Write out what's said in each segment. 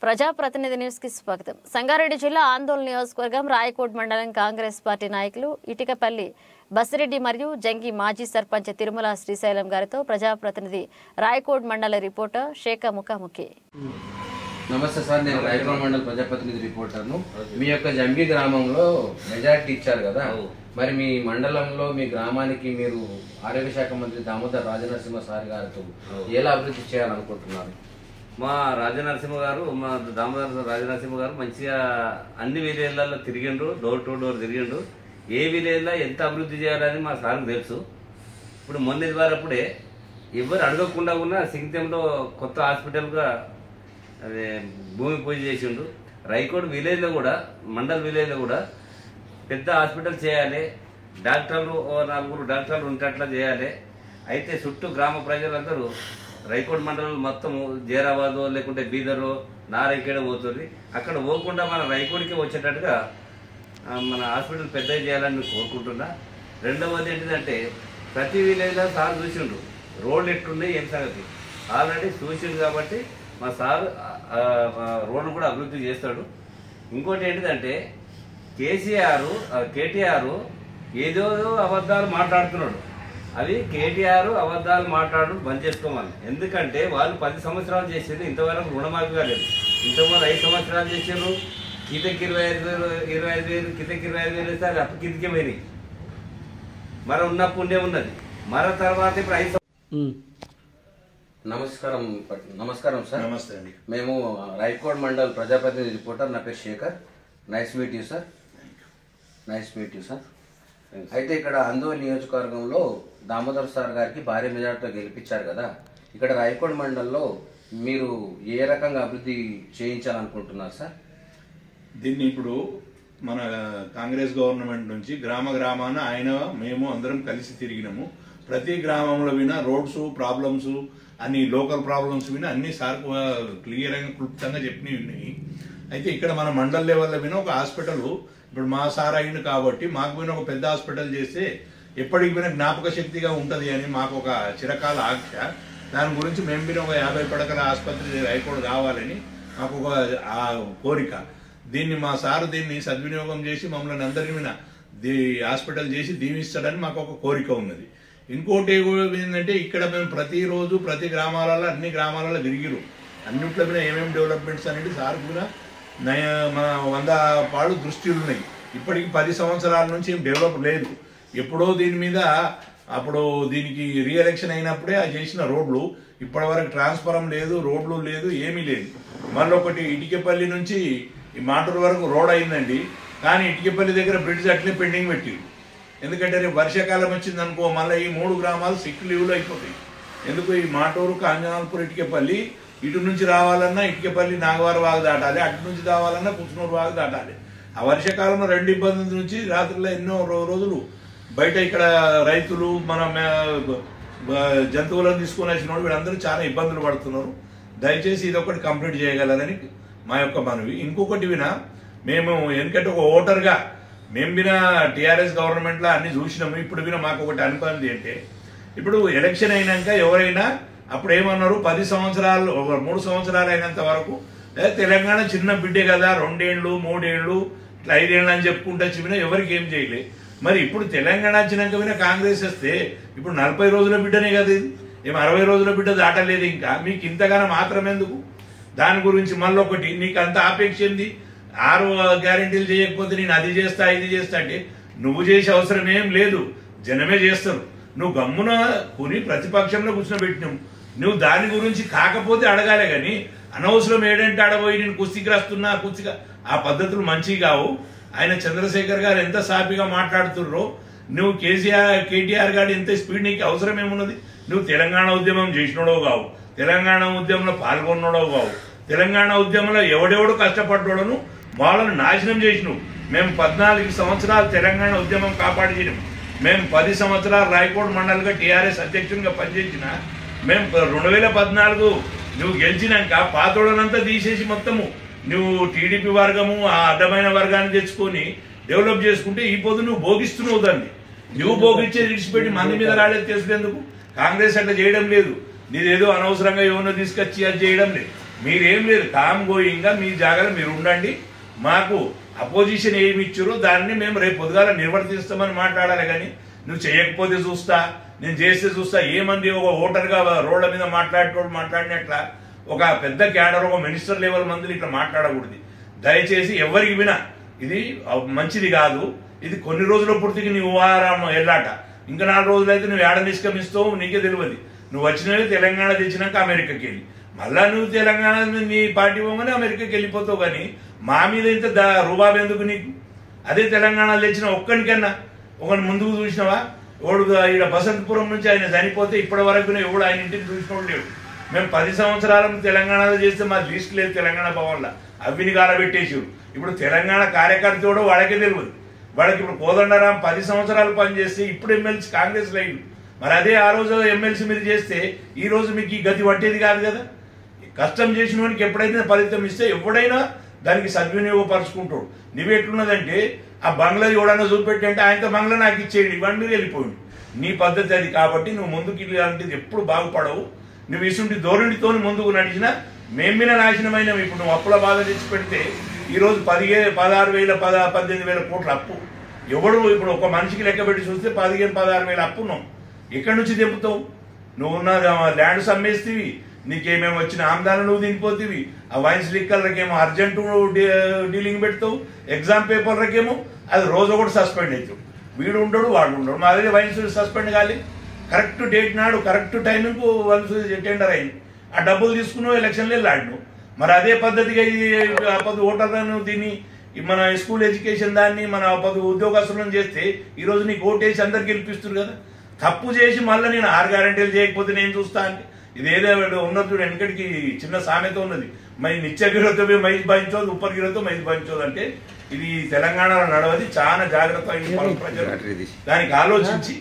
ప్రజాప్రతినిధి న్యూస్ కి స్వాగతం. సంగారెడ్డి జిల్లా ఆందోళన నియోజకవర్గం రాయకోట్ మండలం కాంగ్రెస్ పార్టీ నాయకులు ఇటికపల్లి బసిరెడ్డి మరియు జంగి మాజీ సర్పంచ్ తిరుమల శ్రీశైలం గారితో ప్రజాప్రతినిధి రాయకోట్ మండల రిపోర్టర్ షేఖ ముఖాముఖి. నమస్తే సార్, నేను రాయకోట్ మండల ప్రజాప్రతినిధి రిపోర్టర్ను. మీ యొక్క జంగి గ్రామంలో మెజార్టీ ఇచ్చారు కదా, మరి మీ మండలంలో మీ గ్రామానికి మీరు ఆరోగ్య శాఖ మంత్రి దామోదర్ రాజనరసింహ సార్ గారితో ఎలా అభివృద్ధి చేయాలనుకుంటున్నారు? మా రాజనరసింహ గారు, మా దామోదర్ రాజనరసింహ గారు మంచిగా అన్ని విలేజ్లలో తిరిగిండ్రు, డోర్ టు డోర్ తిరిగిండ్రు. ఏ విలేజ్లో ఎంత అభివృద్ధి చేయాలని మా సార్కు తెలుసు. ఇప్పుడు మొన్న ద్వారప్పుడే ఎవరు అడగకుండా ఉన్న సింగంలో కొత్త హాస్పిటల్గా అదే భూమి పూజ చేసిండు. రైకోట్ విలేజ్లో కూడా, మండల్ విలేజ్లో కూడా పెద్ద హాస్పిటల్ చేయాలి, డాక్టర్లు 4 డాక్టర్లు ఉంటట్లా చేయాలి. అయితే చుట్టూ గ్రామ ప్రజలందరూ రైకోట్ మండలం మొత్తం జైరాబాదో లేకుంటే బీదరో నారైకేడ పోతుంది. అక్కడ పోకుండా మన రైకోట్కి వచ్చేటట్టుగా మన హాస్పిటల్ పెద్దగా చేయాలని కోరుకుంటున్నా. రెండవది ఏంటిదంటే ప్రతి విలేజ్లో సార్ చూసిండు రోడ్లు ఎట్లున్నాయి ఏం సంగతి ఆల్రెడీ చూసిండు కాబట్టి మా సార్ రోడ్లు కూడా అభివృద్ధి చేస్తాడు. ఇంకోటి ఏంటిదంటే కేటీఆర్ ఏదో అబద్ధాలు మాట్లాడుతున్నాడు. అవి కేటీఆర్ అబద్ధాలు మాట్లాడు బంద్ చేసుకోమని. ఎందుకంటే వాళ్ళు 10 సంవత్సరాలు చేసారు, ఇంతవరకు రుణమాఫీ కాలేదు. ఇంతకుముందు 5 సంవత్సరాలు చేసారు, కిందకి 25,000 కిందకి 25,000 వేస్తే అది అప్పు కిందకే పోయినాయి. మరి ఉన్నప్పుడే ఉన్నది, మరో తర్వాత ఇప్పుడు 5 నమస్కారం సార్. నమస్తే అండి. మేము రాయకోట్ మండల్ ప్రజాప్రతినిధి రిపోర్టర్, నా పేరు Shekhar. Nice meet you sir. Nice meet you sir. అయితే ఇక్కడ ఆందోళన నియోజకవర్గంలో దామోదర్ సార్ గారికి భారీ మెజార్టీతో గెలిపించారు కదా, ఇక్కడ రాయకోట్ మండల్లో మీరు ఏ రకంగా అభివృద్ధి చేయించాలనుకుంటున్నారు సార్? దీన్ని ఇప్పుడు మన కాంగ్రెస్ గవర్నమెంట్ నుంచి గ్రామాన మేము అందరం కలిసి తిరిగినాము. ప్రతి గ్రామంలో వినా రోడ్స్ ప్రాబ్లమ్స్ అన్ని లోకల్ ప్రాబ్లమ్స్ వినా అన్ని సార్ క్లియర్గా క్లుప్తంగా చెప్పినవి ఉన్నాయి. అయితే ఇక్కడ మన మండల్ లెవెల్లో వినా ఒక హాస్పిటల్ ఇప్పుడు మా సార్ అయింది కాబట్టి మాకు పోయిన ఒక పెద్ద హాస్పిటల్ చేస్తే ఎప్పటికి పోయినా జ్ఞాపక శక్తిగా ఉంటుంది అని మాకు ఒక చిరకాల ఆంక్ష. దాని గురించి మేము పోయిన ఒక 50 పడకల ఆసుపత్రి రైకోట్ కావాలని మాకు ఒక కోరిక. దీన్ని మా సార్ దీన్ని సద్వినియోగం చేసి మమ్మల్ని అందరినీ మీద హాస్పిటల్ చేసి దీవిస్తాడని మాకు ఒక కోరిక ఉన్నది. ఇంకోటి ఏంటంటే ఇక్కడ మేము ప్రతిరోజు ప్రతి గ్రామాలలో అన్ని గ్రామాలలో తిరిగిరు, అన్నింటిలో మీద ఏమేమి డెవలప్మెంట్స్ అనేది సార్ కూడా మన 100 పాళ్ళు దృష్టిలు ఉన్నాయి. ఇప్పటికి 10 సంవత్సరాల నుంచి ఏం డెవలప్ లేదు. ఎప్పుడో దీని మీద అప్పుడు దీనికి రీఎలక్షన్ అయినప్పుడే ఆ చేసిన రోడ్లు ఇప్పటి వరకు ట్రాన్స్ఫారం లేదు, రోడ్లు లేదు, ఏమీ లేదు. మళ్ళీ ఒకటి ఇటికపల్లి నుంచి ఈ మాటూరు వరకు రోడ్ అయిందండి, కానీ ఇటికపల్లి దగ్గర బ్రిడ్జ్ అట్లే పెండింగ్ పెట్టింది. ఎందుకంటే రేపు వర్షాకాలం వచ్చింది అనుకో మళ్ళీ ఈ 3 గ్రామాలు సిక్ లీవ్లు అయిపోతాయి. ఎందుకు ఈ మాటూరు, కాంజనాల్పూర్, ఇటికపల్లి ఇటు నుంచి రావాలన్నా ఇటుకపల్లి నాగవార వాగు దాటాలి, అటు నుంచి రావాలన్నా కుచ్నూరు వాగు దాటాలి. ఆ వర్షాకాలంలో 2 ఇబ్బందుల నుంచి రాత్రిలో ఎన్నో రోజులు బయట ఇక్కడ రైతులు మన జంతువులను తీసుకుని వచ్చిన వీళ్ళందరూ చాలా ఇబ్బందులు పడుతున్నారు. దయచేసి ఇది ఒకటి కంప్లీట్ చేయగలరని మా యొక్క మనవి. ఇంకొకటి వినా మేము ఎందుకంటే ఒక ఓటర్గా మేము వినా టీఆర్ఎస్ గవర్నమెంట్లో అన్ని చూసినాము. ఇప్పుడు వినా మాకు ఒకటి అనుకుంది అంటే ఇప్పుడు ఎలక్షన్ అయినాక ఎవరైనా అప్పుడు ఏమన్నారు 10 సంవత్సరాలు 3 సంవత్సరాలు అయినంత వరకు తెలంగాణ చిన్న బిడ్డే కదా 2 ఏళ్ళు 3 ఏళ్ళు ఇట్లా 5 ఏళ్ళు అని చెప్పుకుంటా చెప్పినా ఎవరికి ఏం చేయలే. మరి ఇప్పుడు తెలంగాణ వచ్చినాక వినా కాంగ్రెస్ వస్తే ఇప్పుడు 40 రోజుల బిడ్డనే కదా, ఇది ఏం 60 రోజుల బిడ్డ దాటలేదు. ఇంకా మీకు ఇంతగానో మాత్రం ఎందుకు? దాని గురించి మళ్ళీ ఒకటి నీకు అంత ఆపేక్ష ఏంది? 6 గ్యారెంటీలు చేయకపోతే నేను అది చేస్తా ఇది చేస్తా అంటే నువ్వు చేసే అవసరం ఏం లేదు, జనమే చేస్తారు. నువ్వు గమ్మున కొని ప్రతిపక్షంలో కూర్చోబెట్టినావు. నువ్వు దాని గురించి కాకపోతే అడగాలే కానీ అనవసరం ఏడంటే ఆడబోయి నేను కుస్తీకి రాస్తున్నా కుస్తీగా ఆ పద్ధతులు మంచివి కావు. ఆయన చంద్రశేఖర్ గారు ఎంత సాపిగా మాట్లాడుతుర్రో, నువ్వు కేటీఆర్ గారు ఎంత స్పీడ్, నీకు అవసరం ఏమున్నది? నువ్వు తెలంగాణ ఉద్యమం చేసినోడో కావు, తెలంగాణ ఉద్యమంలో పాల్గొన్నోడో కావు, తెలంగాణ ఉద్యమంలో ఎవడెవడు కష్టపడ్డాడను వాళ్ళను నాశనం చేసినావు. మేము 14 సంవత్సరాలు తెలంగాణ ఉద్యమం కాపాడినాం. మేము 10 సంవత్సరాలు రాయకోట్ మండలిగా టీఆర్ఎస్ అధ్యక్షునిగా పనిచేసిన మేము 2014 నువ్వు గెలిచినాక పాతోడనంతా తీసేసి మొత్తము నువ్వు టీడీపీ వర్గము ఆ అడ్డమైన వర్గాన్ని తెచ్చుకొని డెవలప్ చేసుకుంటే ఈ పొద్దు నువ్వు భోగిస్తున్నావు. దాన్ని నువ్వు భోగించే విడిచిపెట్టి మంది మీద రాలేదు చేసుకునేందుకు. కాంగ్రెస్ అట్లా చేయడం లేదు. నీదేదో అనవసరంగా ఏమన్నా తీసుకొచ్చి అది చేయడం లేదు. మీరేం లేదు, కామ్ గోయింగ్గా మీ జాగాలో మీరు ఉండండి. మాకు అపోజిషన్ ఏమి ఇచ్చారో దాన్ని మేము రేపు పొద్దుగాల నిర్వర్తిస్తామని మాట్లాడాలి. కానీ నువ్వు చేయకపోతే చూస్తా, నేను చేస్తే చూస్తా, ఏమంది ఒక ఓటర్గా రోడ్ల మీద మాట్లాడినట్ల ఒక పెద్ద క్యాడర్ ఒక మినిస్టర్ లెవెల్ మందిని ఇట్లా మాట్లాడకూడదు. దయచేసి ఎవరికి వినా ఇది మంచిది కాదు. ఇది కొన్ని రోజుల పూర్తికి నువ్వు వారం వెళ్ళాట, ఇంకా 4 రోజులు అయితే నువ్వు ఏడ నిష్క్రమిస్తావు నీకే తెలియదు. నువ్వు వచ్చినవి తెలంగాణ తెచ్చినాక అమెరికాకి వెళ్ళి మళ్ళా నువ్వు తెలంగాణ నీ పార్టీ పోగానే అమెరికాకి వెళ్ళిపోతావు. కానీ మా మీద ఇంత రూబాబు ఎందుకు నీకు? అదే తెలంగాణలో తెచ్చిన ఒక్కడికన్నా ఒకని ముందుకు చూసినావా? ఎవడు ఇక్కడ బసంతపురం నుంచి ఆయన చనిపోతే ఇప్పటి వరకు ఎవడు ఆయన ఇంటికి చూసినోడు లేడు. మేము 10 సంవత్సరాలు తెలంగాణలో చేస్తే మా లిస్ట్ లేదు తెలంగాణ భవన్లో, అవిని కాలబెట్టేసారు. ఇప్పుడు తెలంగాణ కార్యకర్త కూడా వాళ్ళకే తెలియదు. వాళ్ళకి ఇప్పుడు కోదండరాం 10 సంవత్సరాలు పనిచేస్తే ఇప్పుడు ఎమ్మెల్సీ కాంగ్రెస్ లైన్. మరి అదే ఆ రోజు ఎమ్మెల్సీ మీరు చేస్తే ఈ రోజు మీకు ఈ గతి పట్టేది కాదు కదా. కష్టం చేసిన వానికి ఎప్పుడైతే ఫలితం ఇస్తే ఎవడైనా దానికి సద్వినియోగపరుచుకుంటాడు. నువ్వెట్లున్నదంటే ఆ బంగ్లా ఎవడన్నా చూపెట్టి అంటే ఆయనతో బంగ్లా నాకు ఇచ్చేయండి, ఇవన్నీ మీరు వెళ్ళిపోయింది. నీ పద్ధతి అది. కాబట్టి నువ్వు ముందుకు వెళ్ళాలంటే ఎప్పుడు బాగుపడవు. నువ్వు ఇసుంటి ధోరణితో ముందుకు నడిచినా మేము మీద నాశనమైన. ఇప్పుడు నువ్వు అప్పుల బాధ తెచ్చి పెడితే ఈరోజు 16,000 18,000 కోట్ల అప్పు. ఎవడు ఇప్పుడు ఒక మనిషికి లెక్క పెట్టి చూస్తే 15,000-16,000 అప్పు ఉన్నావు. ఎక్కడి నుంచి తెంపుతావు? నువ్వు ఉన్న ల్యాండ్ సమ్మేస్తేవి, నీకేమేమి వచ్చిన ఆమ్దానం నువ్వు తినిపోతేవి. ఆ వైన్స్ లిక్కర్లకేమో అర్జెంటు డీలింగ్ పెడతావు, ఎగ్జామ్ పేపర్లకేమో అది రోజు ఒకటి సస్పెండ్ అవుతావు. వీడు ఉండడు వాడు ఉండడు. మా దగ్గర వైన్స్ సస్పెండ్ కాలి కరెక్ట్ డేట్ నాడు కరెక్ట్ టైంకు వైన్స్ టెండర్ అయింది. ఆ డబ్బులు తీసుకున్నావు, ఎలక్షన్లు వెళ్ళాడు. మరి అదే పద్ధతిగా ఈ 10 ఓటర్లను దీన్ని మన స్కూల్ ఎడ్యుకేషన్ దాన్ని మన 10 ఉద్యోగస్తులను చేస్తే ఈరోజు నీకు ఓటేసి అందరు గెలిపిస్తారు కదా. తప్పు చేసి మళ్ళీ నేను 6 గ్యారెంటీలు చేయకపోతే నేను చూస్తా అంటే ఇదేదో ఉన్నది చూడు. వెనకడికి చిన్న సామెత ఉన్నది, మై నిత్యగిరతో మైజ్ భావించోదు, ఉప్పగిరతో మైజ్ భావించోదు. అంటే ఇది తెలంగాణలో నడవది. చాలా జాగ్రత్త ప్రజలు దానికి ఆలోచించి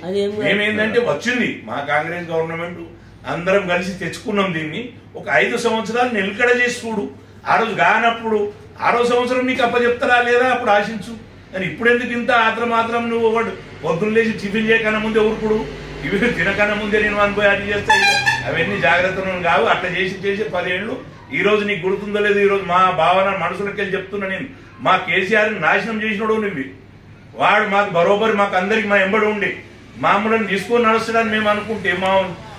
మేమేందంటే వచ్చింది మా కాంగ్రెస్ గవర్నమెంట్ అందరం కలిసి తెచ్చుకున్నాం దీన్ని. ఒక 5 సంవత్సరాలు నిలకడ చేసి చూడు. ఆ రోజు కానప్పుడు 6వ సంవత్సరం నీకు అప్పచెప్తారా లేదా అప్పుడు ఆశించు. కానీ ఇప్పుడు ఎందుకు ఇంత మాత్రం నువ్వు ఒకటి పొద్దున్న లేచి టిఫిన్ చేయకన్నా ముందే ఊరుకుడు, ఇవి తినకన్నా ముందే నేను అనుభవి అది చేస్తాయి. అవన్నీ జాగ్రత్తలు కావు. అట్లా చేసి 10 ఏళ్ళు. ఈ రోజు నీకు గుర్తుందో లేదు, ఈ రోజు మా భావన మనసులకి వెళ్ళి చెప్తున్నా నేను. మా కేసీఆర్ నాశనం చేసినాడు నువ్వు. వాడు మాకు బరోబరి మాకు అందరికి మా ఎంబడి ఉండి మమ్మల్ని తీసుకొని నడుస్తాడని మేము అనుకుంటే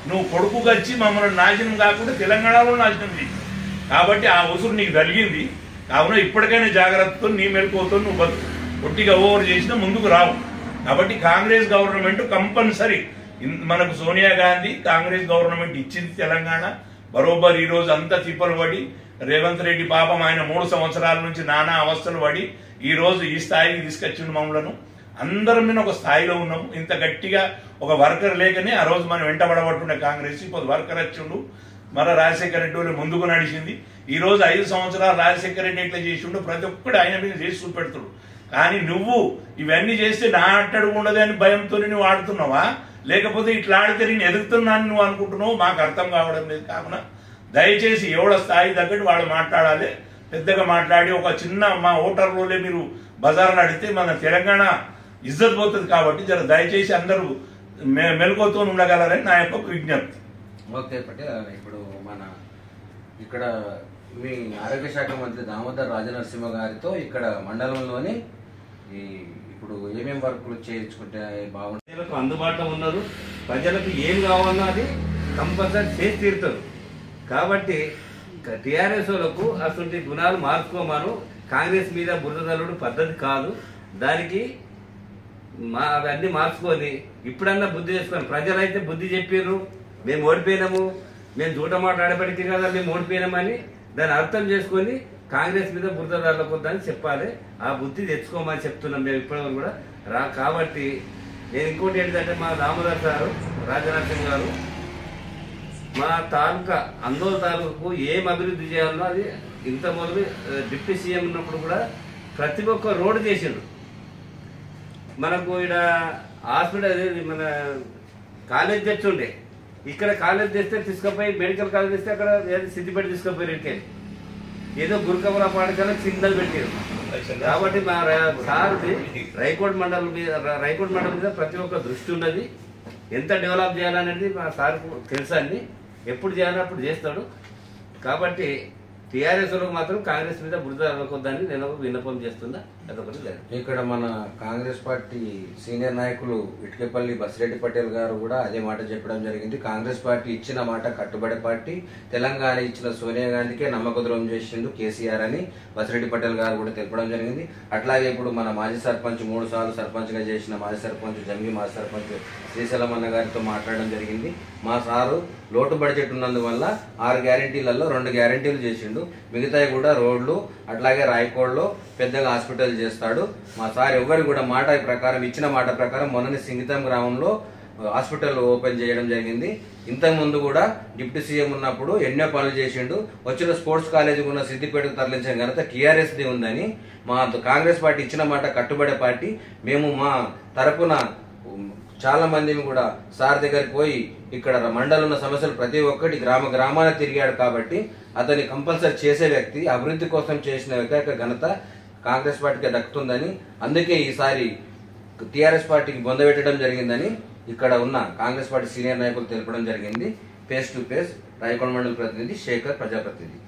నువ్వు కొడుకు వచ్చి మమ్మల్ని నాశనం కాకుండా తెలంగాణలో నాశనం చేయి. కాబట్టి ఆ ఉసురు నీకు కలిగింది. కావున ఇప్పటికైనా జాగ్రత్తతో నీ మెలకువతో నువ్వు బతుకు. ఒట్టిగా ఓవర్ చేసినా ముందుకు రావు. కాబట్టి కాంగ్రెస్ గవర్నమెంట్ కంపల్సరీ మనకు సోనియా గాంధీ కాంగ్రెస్ గవర్నమెంట్ ఇచ్చింది తెలంగాణ. బరోబర్ ఈ రోజు అంతా తిప్పలు పడి రేవంత్ రెడ్డి పాపం ఆయన 3 సంవత్సరాల నుంచి నానా అవస్థలు పడి ఈ రోజు ఈ స్థాయికి తీసుకొచ్చిండు మమ్మలను. అందరం మీద ఒక స్థాయిలో ఉన్నాము. ఇంత గట్టిగా ఒక వర్కర్ లేకనే ఆ రోజు మనం వెంటబడబట్టుండే కాంగ్రెస్. ఇప్పుడు వర్కర్ వచ్చిండు. మరో రాజశేఖర రెడ్డి వాళ్ళు ముందుకు నడిచింది. ఈ రోజు 5 సంవత్సరాలు రాజశేఖర రెడ్డి ఎట్లా చేసిండు ప్రతి ఒక్కడు ఆయన మీద చేసి చూపెడుతుడు. కానీ నువ్వు ఇవన్నీ చేస్తే నా అట్టడు ఉండదు అని భయంతో నువ్వు ఆడుతున్నావా, లేకపోతే ఇట్లా ఆడితే నేను ఎదుగుతున్నాను నువ్వు అనుకుంటున్నావు? మాకు అర్థం కావడం లేదు. కావున దయచేసి ఎవడ స్థాయి తగ్గట్టు వాళ్ళు మాట్లాడాలి. పెద్దగా మాట్లాడి ఒక చిన్న మా ఓటర్లోనే మీరు బజార్లో అడిగితే మన తెలంగాణ ఇజ్జత్ పోతుంది. కాబట్టి జర దయచేసి అందరూ మెలకువతో ఉండగలరని నా యొక్క విజ్ఞప్తి. ఓకే పటేల్, ఇప్పుడు ఇక్కడ మీ ఆరోగ్య శాఖ మంత్రి దామోదర్ రాజనరసింహ గారితో ఇక్కడ మండలంలోని ఇప్పుడు ఏమేమి వర్కులు చేయించుకుంటే బాగుంటుంది? ప్రజలకు అందుబాటులో ఉన్నారు. ప్రజలకు ఏం కావాలన్నా అది కంపల్సరీ చేసి తీరుతారు. కాబట్టి టీఆర్ఎస్ వాళ్ళకు అటువంటి గుణాలు మార్చుకోమాను. కాంగ్రెస్ మీద బురదలుడు పద్ధతి కాదు. దానికి అవన్నీ మార్చుకొని ఇప్పుడన్నా బుద్ధి చేసుకొని ప్రజలైతే బుద్ధి చెప్పారు. మేము ఓడిపోయినాము, మేము జూట మాట్లాడేపటికి కదా మేము ఓడిపోయినామని దాన్ని అర్థం చేసుకొని కాంగ్రెస్ మీద బురదలకొద్దని చెప్పాలి. ఆ బుద్ధి తెచ్చుకోమని చెప్తున్నాం మేము ఇప్పటివరకు కూడా కాబట్టి నేను ఇంకోటి ఏంటంటే మా దామోదర్ సారు రాజనరసింహ గారు మా తాలూకా అందోళ తాలూకు ఏం అభివృద్ధి చేయాలనో అది ఇంత మొదలు డిప్యూటీ సీఎం ఉన్నప్పుడు కూడా ప్రతి ఒక్క రోడ్డు చేసిండు. మనకు ఇక్కడ హాస్పిటల్ మన కాలేజ్ తెచ్చుండే, ఇక్కడ కాలేజ్ తెస్తే తీసుకుపోయి మెడికల్ కాలేజ్ తెస్తే అక్కడ సిద్దిపేట తీసుకుపోయి ఇక్కడికి ఏదో గురుకమల పాఠశాల చిన్నది పెట్టారు. కాబట్టి మా సార్ది రైకోట్ మండలం మీద ప్రతి ఒక్క దృష్టి ఉన్నది. ఎంత డెవలప్ చేయాలనేది మా సార్ తెలుసా అండి. ఎప్పుడు చేయాలో అప్పుడు చేస్తాడు. కాబట్టి టీఆర్ఎస్ లో మాత్రం కాంగ్రెస్ మీద బురద అవ్వకొద్దని నేను ఒక విన్నపం చేస్తున్నా. అదొకటి లేదు. ఇక్కడ మన కాంగ్రెస్ పార్టీ సీనియర్ నాయకులు ఇటుకపల్లి బసిరెడ్డి పటేల్ గారు కూడా అదే మాట చెప్పడం జరిగింది. కాంగ్రెస్ పార్టీ ఇచ్చిన మాట కట్టుబడే పార్టీ, తెలంగాణ ఇచ్చిన సోనియా గాంధీకే నమ్మక ద్రోహం చేసిండు కేసీఆర్ అని బసిరెడ్డి పటేల్ గారు కూడా తెలపడం జరిగింది. అట్లాగే ఇప్పుడు మన మాజీ సర్పంచ్ 3 సార్లు సర్పంచ్ గా చేసిన మాజీ సర్పంచ్ జంగి మాజీ సర్పంచ్ శ్రీశైలం అన్న గారితో మాట్లాడడం జరిగింది. మా సారు లోటు బడ్జెట్ ఉన్నందువల్ల 6 గ్యారెంటీలలో 2 గ్యారెంటీలు చేసిండు, మిగతాయి కూడా రోడ్లు అట్లాగే రాయకోడ్లో పెద్దగా హాస్పిటల్ చేస్తాడు. మా సార్ ఎవ్వరు కూడా మాట ప్రకారం ఇచ్చిన మాట ప్రకారం మొన్ననే సింగితం గ్రామంలో హాస్పిటల్ ఓపెన్ చేయడం జరిగింది. ఇంతకు ముందు కూడా డిప్యూటీ సీఎం ఉన్నప్పుడు ఎన్నో పనులు చేసిండు. వచ్చిన స్పోర్ట్స్ కాలేజీ ఉన్న సిద్దిపేటకు తరలించిన ఘనత టీఆర్ఎస్ ది ఉందని, మా కాంగ్రెస్ పార్టీ ఇచ్చిన మాట కట్టుబడే పార్టీ. మేము మా తరపున చాలా మందిని కూడా సార్ దగ్గరికి పోయి ఇక్కడ మండలం ఉన్న సమస్యలు ప్రతి ఒక్కటి గ్రామాన తిరిగాడు కాబట్టి అతన్ని కంపల్సరీ చేసే వ్యక్తి, అభివృద్ధి కోసం చేసిన ఏకైక ఘనత కాంగ్రెస్ పార్టీకి దక్కుతుందని, అందుకే ఈసారి టీఆర్ఎస్ పార్టీకి బొందబెట్టడం జరిగిందని ఇక్కడ ఉన్న కాంగ్రెస్ పార్టీ సీనియర్ నాయకులు తెలపడం జరిగింది. ఫేస్ టు ఫేస్ రాయకొండ మండల ప్రతినిధి శేఖర్, ప్రజాప్రతినిధి.